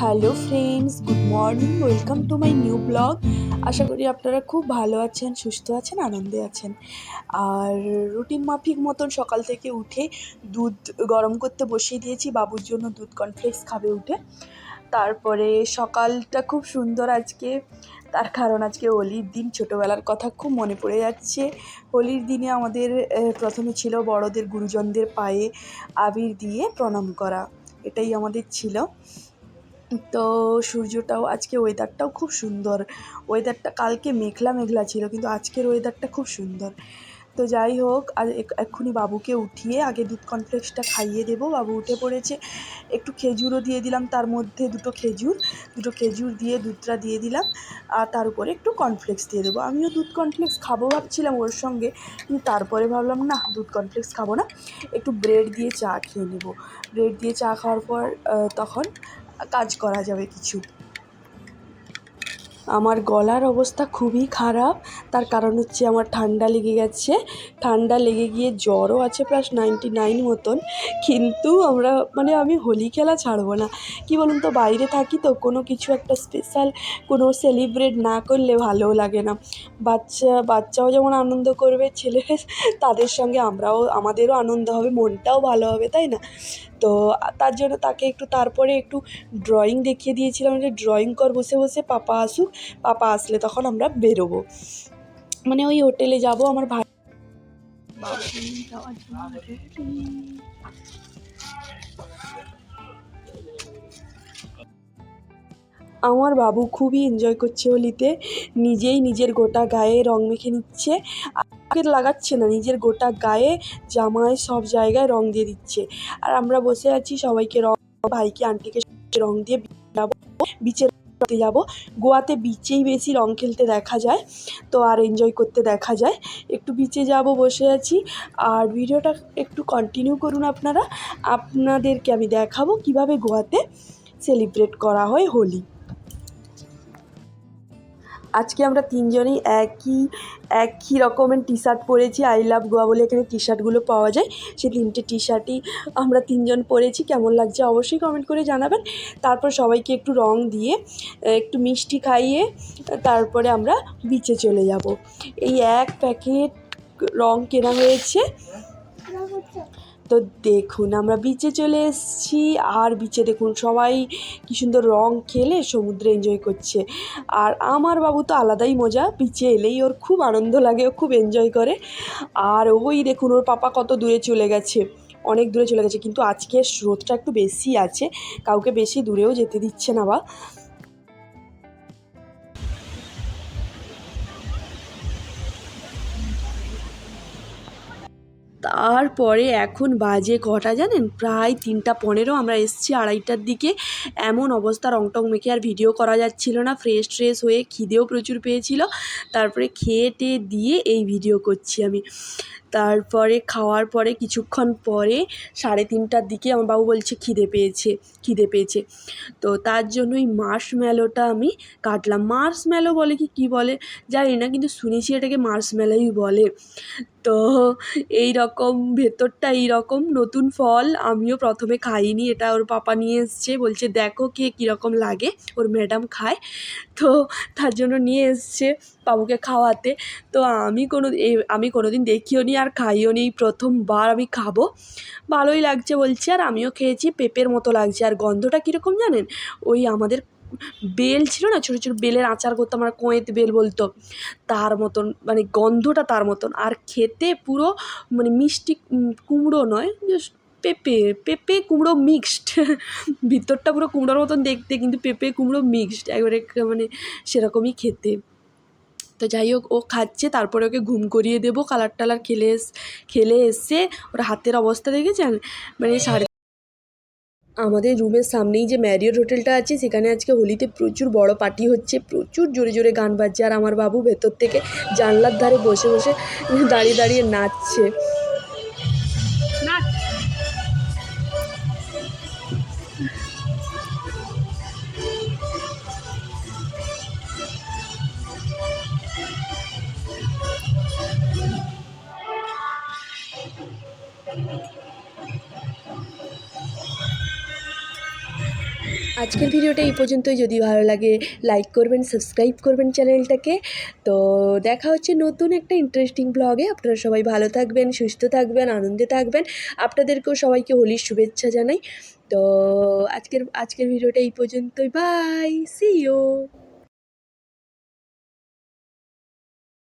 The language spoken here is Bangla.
Hello friends, good morning, welcome to my new blog. আশা করি আপনারা খুব ভালো আছেন, সুস্থ আছেন, আনন্দে আছেন। আর রুটিন মাফিক মতন সকাল থেকে উঠে দুধ গরম করতে বসিয়ে দিয়েছি, বাবুর জন্য দুধ কর্নফ্লেক্স খাবে উঠে। তারপরে সকালটা খুব সুন্দর আজকে, তার কারণ আজকে হোলির দিন। ছোটোবেলার কথা খুব মনে পড়ে যাচ্ছে। হোলির দিনে আমাদের প্রথমে ছিল বড়দের গুরুজনদের পায়ে আবির দিয়ে প্রণাম করা, এটাই আমাদের ছিল। তো সূর্যটাও আজকে, ওয়েদারটাও খুব সুন্দর। ওয়েদারটা কালকে মেঘলা মেঘলা ছিল, কিন্তু আজকের ওয়েদারটা খুব সুন্দর। তো যাই হোক, আর এক্ষুনি বাবুকে উঠিয়ে আগে দুধ কর্নফ্লেক্সটা খাইয়ে দেবো। বাবু উঠে পড়েছে, একটু খেজুরও দিয়ে দিলাম, তার মধ্যে দুটো খেজুর দিয়ে দুধটা দিয়ে দিলাম, আর তার উপরে একটু কর্নফ্লেক্স দিয়ে দেবো। আমিও দুধ কর্নফ্লেক্স খাবো ভাবছিলাম ওর সঙ্গে, কিন্তু তারপরে ভাবলাম না, দুধ কর্নফ্লেক্স খাবো না, একটু ব্রেড দিয়ে চা খেয়ে নেবো। ব্রেড দিয়ে চা খাওয়ার পর তখন কাজ করা যাবে কিছু। আমার গলার অবস্থা খুবই খারাপ, তার কারণ হচ্ছে আমার ঠান্ডা লেগে গেছে। ঠান্ডা লেগে গিয়ে জ্বরও আছে প্লাস 99 মতন। কিন্তু আমি হোলি খেলা ছাড়বো না। কি বলুন তো, বাইরে থাকি তো, কোনো কিছু একটা স্পেশাল কোনো সেলিব্রেট না করলে ভালোও লাগে না। বাচ্চাও যেমন আনন্দ করবে, ছেলে তাদের সঙ্গে আমাদেরও আনন্দ হবে, মনটাও ভালো হবে, তাই না? তো তার জন্য তাকে তারপরে একটু ড্রয়িং দেখিয়ে দিয়েছিলাম, যে ড্রয়িং কর বসে বসে, পাপা আসুক, পাপা আসলে তখন আমরা বেরোবো, মানে ওই হোটেলে যাব। আমার ভাই আমার বাবু খুবই এনজয় করছে হোলিতে। নিজেই নিজের গোটা গায়ে রং মেখে নিচ্ছে, লাগাচ্ছে না, নিজের গোটা গায়ে, জামায়, সব জায়গায় রং দিয়ে দিচ্ছে। আর আমরা বসে আছি, সবাইকে রং, ভাইকে আন্টিকে রং দিয়ে যাবো, বিচে যাবো। গোয়াতে বিচেই বেশি রং খেলতে দেখা যায়, তো আর এনজয় করতে দেখা যায়। একটু বিচে যাব, বসে আছি। আর ভিডিওটা একটু কন্টিনিউ করুন আপনারা, আপনাদেরকে আমি দেখাবো কিভাবে গোয়াতে সেলিব্রেট করা হয় হোলি। আজকে আমরা তিনজনেই একই রকমের টি শার্ট পরেছি। আই লাভ গোয়া বলে এখানে টি শার্টগুলো পাওয়া যায়, সেই 3টে টি শার্টই আমরা তিনজন পরেছি। কেমন লাগছে অবশ্যই কমেন্ট করে জানাবেন। তারপর সবাইকে একটু রং দিয়ে, একটু মিষ্টি খাইয়ে, তারপরে আমরা বিচে চলে যাব। এই এক প্যাকেট রং কেনা হয়েছে। তো দেখুন, আমরা বিচে চলে এসেছি, আর বিচে দেখুন সবাই কী সুন্দর রং খেলে সমুদ্রে এনজয় করছে। আর আমার বাবু তো আলাদাই মজা, বিচে এলেই ওর খুব আনন্দ লাগে, ও খুব এনজয় করে। আর ওই দেখুন, ওর পাপা কত দূরে চলে গেছে, অনেক দূরে চলে গেছে। কিন্তু আজকে স্রোতটা একটু বেশি আছে, কাউকে বেশি দূরেও যেতে দিচ্ছে না বা। তারপরে এখন বাজে কটা জানেন, প্রায় 3:15। আমরা এসেছি 2:30টার দিকে। এমন অবস্থা, রং টং মেখে আর ভিডিও করা যাচ্ছিল না। ফ্রেশ হয়ে খিদেও প্রচুর পেয়েছিল, তারপরে খেয়ে টেয়ে দিয়ে এই ভিডিও করছি আমি। তারপরে খাওয়ার পরে কিছুক্ষণ পরে 3:30টার দিকে আমার বাবু বলছে খিদে পেয়েছে। তো তার জন্যই মার্শম্যালোটা আমি কাটলাম। মার্শম্যালো বলে কি বলে জানি না, কিন্তু শুনেছি এটাকে মার্শম্যালোই বলে। তো এই রকম, ভেতরটা এইরকম, নতুন ফল, আমিও প্রথমে খাইনি। এটা ওর পাপা নিয়ে এসছে, বলছে দেখো কীরকম লাগে, ওর ম্যাডাম খায়, তো তার জন্য নিয়ে এসছে বাবুকে খাওয়াতে। তো আমি কোনোদিন দেখিও নি আর খাইও নি, প্রথমবার আমি খাবো। ভালোই লাগছে বলছে, আর আমিও খেয়েছি, পেঁপের মতো লাগছে। আর গন্ধটা কীরকম জানেন, ওই আমাদের বেল ছিল না, ছোটো ছোটো বেলের আচার করতো, আমরা কোয়েত বেল বলতো, তার মতন, মানে গন্ধটা তার মতন। আর খেতে পুরো মিষ্টি, কুমড়ো নয়, জাস্ট পেঁপে কুমড়ো মিক্সড। ভিতরটা পুরো কুমড়োর মতন দেখতে, কিন্তু পেঁপে কুমড়ো মিক্সড, একবারে সেরকমই খেতে। তো যাই হোক, ও খাচ্ছে, তারপরে ওকে ঘুম করিয়ে দেবো। কালার টালার খেলে এসে ওর হাতের অবস্থা দেখেছেন, আমাদের রুমের সামনেই যে ম্যারিয়ট হোটেলটা আছে, সেখানে আজকে হোলিতে প্রচুর বড় পার্টি হচ্ছে, প্রচুর জোরে জোরে গান বাজছে। আর আমার বাবু ভেতর থেকে জানলার ধারে বসে দাঁড়িয়ে নাচছে। আজকের ভিডিওটা এই পর্যন্তই। যদি ভালো লাগে লাইক করবেন, সাবস্ক্রাইব করবেন চ্যানেলটাকে। তো দেখা হচ্ছে নতুন একটা ইন্টারেস্টিং ব্লগে। আপনারা সবাই ভালো থাকবেন, সুস্থ থাকবেন, আনন্দে থাকবেন। আপনাদেরকেও সবাইকে হোলির শুভেচ্ছা জানাই। তো আজকের ভিডিওটা এই পর্যন্তই। Bye, see you.